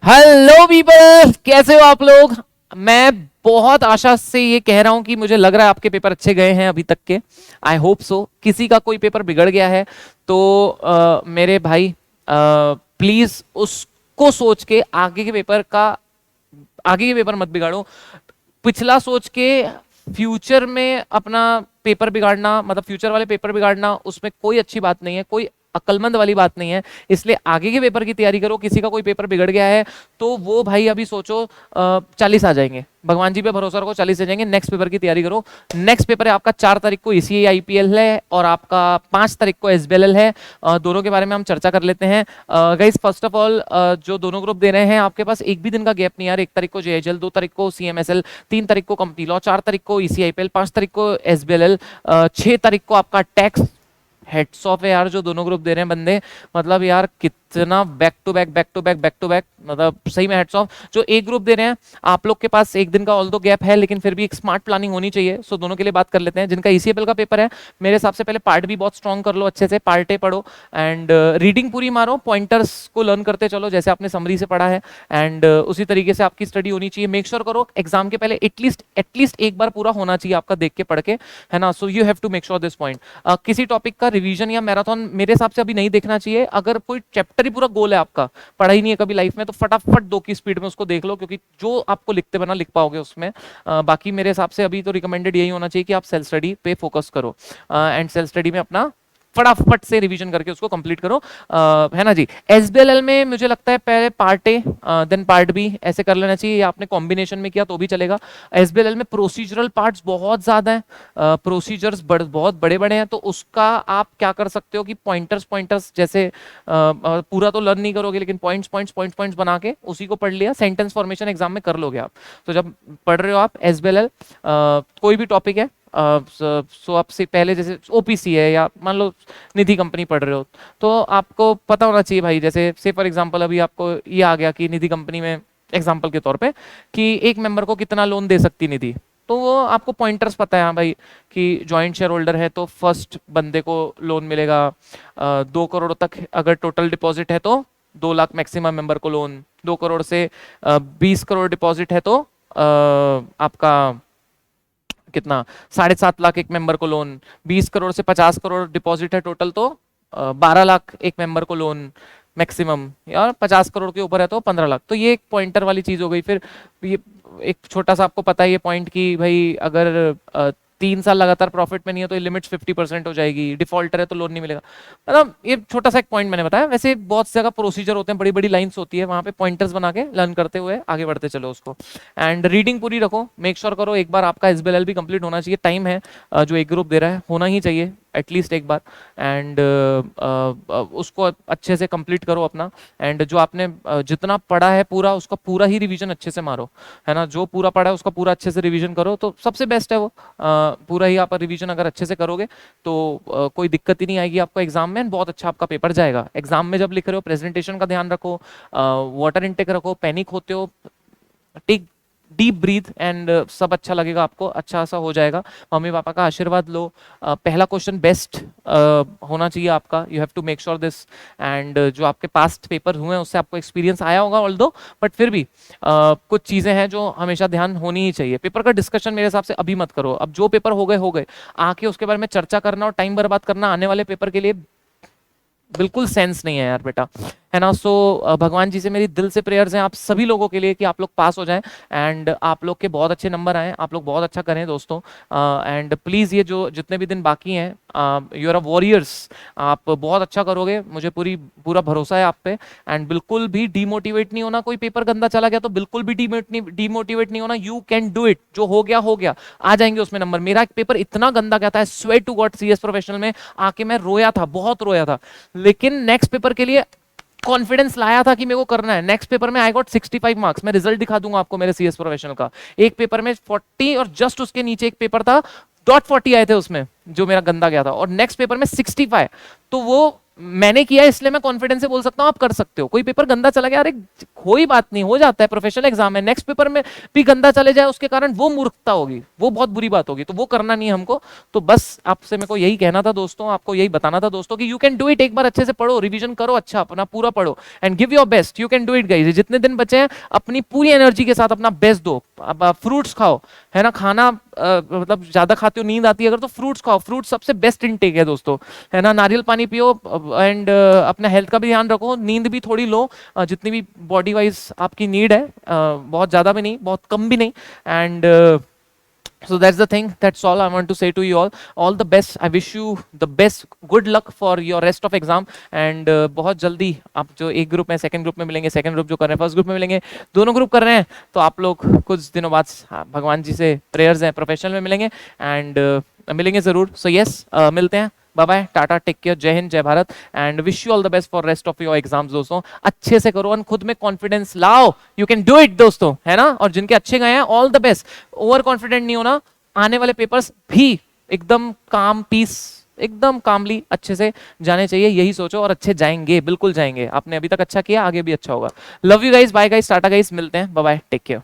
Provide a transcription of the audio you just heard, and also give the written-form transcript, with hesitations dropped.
Hello people, कैसे हो आप लोग। मैं बहुत आशा से ये कह रहा हूं कि मुझे लग रहा है आपके पेपर अच्छे गए हैं अभी तक के। I hope so. किसी का कोई पेपर बिगड़ गया है तो मेरे भाई प्लीज उसको सोच के आगे के पेपर मत बिगाड़ो। पिछला सोच के फ्यूचर में अपना पेपर बिगाड़ना, मतलब फ्यूचर वाले पेपर बिगाड़ना, उसमें कोई अच्छी बात नहीं है, कोई अक्लमंद वाली बात नहीं है। इसलिए आगे के पेपर की तैयारी करो। किसी का कोई पेपर बिगड़ गया है तो वो भाई अभी सोचो 40 आ जाएंगे, भगवान जी पे भरोसा रखो, 40 आ जाएंगे। नेक्स्ट पेपर की तैयारी करो। नेक्स्ट पेपर है आपका 4 तारीख को ECA IPL है और आपका 5 तारीख को SBLL है। दोनों के बारे में हम चर्चा कर लेते हैं। गाइस फर्स्ट ऑफ ऑल, जो दोनों ग्रुप दे रहे हैं आपके पास एक भी दिन का गैप नहीं यार। 1 तारीख को JHL, 2 तारीख को CMSL, 3 तारीख को कंपनी लॉ, 4 तारीख को ECA IPL, 5 तारीख को SBLL, 6 तारीख को आपका टैक्स। हेड्स ऑफ है यार जो दोनों ग्रुप दे रहे हैं बंदे। मतलब यार कितना बैक टू बैक, मतलब सही में हेड्स ऑफ। जो एक ग्रुप दे रहे हैं आप लोग के पास एक दिन का ऑल दो गैप है, लेकिन फिर भी एक स्मार्ट प्लानिंग होनी चाहिए। सो दोनों के लिए बात कर लेते हैं। जिनका ECFL का पेपर है, मेरे हिसाब से पहले पार्ट भी बहुत स्ट्रॉन्ग कर लो, अच्छे से पार्टे पढ़ो एंड रीडिंग पूरी मारो, पॉइंटर्स को लर्न करते चलो जैसे आपने समरी से पढ़ा है एंड उसी तरीके से आपकी स्टडी होनी चाहिए। मेक श्योर करो एग्जाम के पहले एटलीस्ट एक बार पूरा होना चाहिए आपका देख के पढ़ के, है ना। So you have to make sure this point. किसी टॉपिक का रिवीजन या मैराथन मेरे हिसाब से अभी नहीं देखना चाहिए। अगर कोई चैप्टर ही पूरा गोल है आपका, पढ़ा ही नहीं है कभी लाइफ में, तो फटाफट 2 की स्पीड में उसको देख लो, क्योंकि जो आपको लिखते बना लिख पाओगे उसमें। बाकी मेरे हिसाब से अभी तो रिकमेंडेड यही होना चाहिए कि आप सेल्फ स्टडी पे फोकस करो एंड सेल्फ स्टडी में अपना फटाफट से रिवीजन करके उसको कंप्लीट करो, है ना जी। SBLL में मुझे लगता है पहले part A then part B ऐसे कर लेना चाहिए, या आपने कॉम्बिनेशन में किया तो भी चलेगा। SBLL में प्रोसीजरल पार्ट्स बहुत ज्यादा हैं, प्रोसीजर्स बहुत बड़े बड़े हैं, तो उसका आप क्या कर सकते हो कि पॉइंटर्स जैसे पूरा तो लर्न नहीं करोगे, लेकिन पॉइंट्स बना के उसी को पढ़ लिया, सेंटेंस फॉर्मेशन एग्जाम में कर लोगे आप। तो जब पढ़ रहे हो आप SBLL कोई भी टॉपिक है, सो आपसे पहले जैसे OPC है या मान लो निधि कंपनी पढ़ रहे हो, तो आपको पता होना चाहिए भाई। जैसे से फॉर एग्जांपल अभी आपको ये आ गया कि निधि कंपनी में एग्जांपल के तौर पे कि एक मेंबर को कितना लोन दे सकती निधि, तो वो आपको पॉइंटर्स पता है हाँ भाई कि जॉइंट शेयर होल्डर है तो फर्स्ट बंदे को लोन मिलेगा 2 करोड़ तक। अगर टोटल डिपॉजिट है तो 2 लाख मैक्सिमम मेंबर को लोन, 2 करोड़ से 20 करोड़ डिपॉजिट है तो आपका कितना 7.5 लाख एक मेंबर को लोन, 20 करोड़ से 50 करोड़ डिपॉजिट है टोटल तो 12 लाख एक मेंबर को लोन मैक्सिमम, यार 50 करोड़ के ऊपर है तो 15 लाख। तो ये एक पॉइंटर वाली चीज हो गई। फिर ये एक छोटा सा आपको पता है ये पॉइंट कि भाई अगर 3 साल लगातार प्रॉफिट में नहीं है तो लिमिट 50% हो जाएगी, डिफॉल्टर है तो लोन नहीं मिलेगा। मतलब ये छोटा सा एक पॉइंट मैंने बताया। वैसे बहुत से जगह प्रोसीजर होते हैं, बड़ी बड़ी लाइंस होती है, वहां पे पॉइंटर्स बना के लर्न करते हुए आगे बढ़ते चलो उसको। एंड रीडिंग पूरी रखो, मेक श्योर करो एक बार आपका SBLL भी कंप्लीट होना चाहिए। टाइम है, जो एक ग्रुप दे रहा है होना ही चाहिए एटलीस्ट एक बार। एंड उसको अच्छे से कंप्लीट करो अपना। एंड जो आपने जितना पढ़ा है पूरा, उसका पूरा ही रिवीजन अच्छे से मारो, है ना। जो पूरा पढ़ा है उसका पूरा अच्छे से रिवीजन करो तो सबसे बेस्ट है वो। पूरा ही आप रिवीजन अगर अच्छे से करोगे तो कोई दिक्कत ही नहीं आएगी आपको एग्जाम में, बहुत अच्छा आपका पेपर जाएगा। एग्जाम में जब लिख रहे हो प्रेजेंटेशन का ध्यान रखो, वाटर इनटेक रखो, पैनिक होते हो टेक डीप ब्रीथ एंड सब अच्छा लगेगा आपको, अच्छा सा हो जाएगा। मम्मी पापा का आशीर्वाद लो। पहला क्वेश्चन बेस्ट होना चाहिए आपका, you have to make sure this. And जो आपके पास्ट पेपर हुए हैं उससे आपको एक्सपीरियंस आया होगा ऑल दो, बट फिर भी कुछ चीजें हैं जो हमेशा ध्यान होनी ही चाहिए। पेपर का डिस्कशन मेरे हिसाब से अभी मत करो, अब जो पेपर हो गए आके उसके बारे में चर्चा करना और टाइम बर्बाद करना आने वाले पेपर के लिए बिल्कुल सेंस नहीं है यार बेटा, है ना। सो भगवान जी से मेरी दिल से प्रेयर्स हैं आप सभी लोगों के लिए कि आप लोग पास हो जाएं एंड आप लोग के बहुत अच्छे नंबर आए, आप लोग बहुत अच्छा करें दोस्तों। एंड प्लीज़ ये जो जितने भी दिन बाकी हैं, यू आर वॉरियर्स, आप बहुत अच्छा करोगे, मुझे पूरा भरोसा है आप पे। एंड बिल्कुल भी डीमोटिवेट नहीं होना, कोई पेपर गंदा चला गया तो बिल्कुल भी डीमोटिवेट नहीं होना। यू कैन डू इट, जो हो गया आ जाएंगे उसमें नंबर। मेरा एक पेपर इतना गंदा गया था, swear to God, CS professional में आके मैं रोया था, बहुत रोया था, लेकिन नेक्स्ट पेपर के लिए कॉन्फिडेंस लाया था कि मेरे को करना है। नेक्स्ट पेपर में आई गॉट 65 मार्क्स, मैं रिजल्ट दिखा दूंगा आपको मेरे CS प्रोफेशनल का। एक पेपर में 40 और जस्ट उसके नीचे एक पेपर था .40 आए थे उसमें जो मेरा गंदा गया था, और नेक्स्ट पेपर में 65। तो वो मैंने किया इसलिए मैं कॉन्फिडेंस से बोल सकता हूँ आप कर सकते हो। कोई पेपर गंदा चला गया, अरे कोई बात नहीं, हो जाता है, प्रोफेशनल एग्जाम है, नेक्स्ट पेपर में भी गंदा चले जाए उसके कारण वो मूर्खता होगी, वो बहुत बुरी बात होगी, तो वो करना नहीं है हमको। तो बस आपसे मेरे को यही कहना था दोस्तों, आपको यही बताना था दोस्तों कि यू कैन डू इट। एक बार अच्छे से पढ़ो, रिवीजन करो, अच्छा अपना पूरा पढ़ो and give your best, you can do it guys. जितने दिन बचे हैं अपनी पूरी एनर्जी के साथ अपना बेस्ट दो। अब फ्रूट्स खाओ, है ना, खाना मतलब ज्यादा खाते हो, नींद आती है अगर, तो फ्रूट्स खाओ, फ्रूट सबसे बेस्ट इनटेक है दोस्तों, है ना। नारियल पानी पियो एंड अपना हेल्थ का भी ध्यान रखो, नींद भी थोड़ी लो, जितनी भी बॉडी वाइज आपकी नीड है, बहुत ज्यादा भी नहीं बहुत कम भी नहीं। And so that's the thing, that's all I want to say to you all the best, I wish you the best, good luck for your rest of exam and बहुत जल्दी आप जो एक ग्रुप में सेकंड ग्रुप में मिलेंगे, second group जो कर रहे हैं फर्स्ट ग्रुप में मिलेंगे, दोनों ग्रुप कर रहे हैं तो आप लोग कुछ दिनों बाद भगवान जी से प्रेयर्स हैं, प्रोफेशनल में मिलेंगे एंड मिलेंगे जरूर। सो यस, मिलते हैं, bye bye, tata, take care, जय हिंद, जय Bharat and wish you all the best for rest of your exams दोस्तों। अच्छे से करो और खुद में कॉन्फिडेंस लाओ, यू कैन डू इट दोस्तों, है ना। और जिनके अच्छे गए हैं all the best, over confident नहीं होना, आने वाले पेपर्स भी एकदम काम पीस, एकदम कामली अच्छे से जाने चाहिए, यही सोचो और अच्छे जाएंगे, बिल्कुल जाएंगे। आपने अभी तक अच्छा किया, आगे भी अच्छा होगा। Love you guys, bye guys, tata guys, मिलते हैं, बाय बाय, टेक केयर।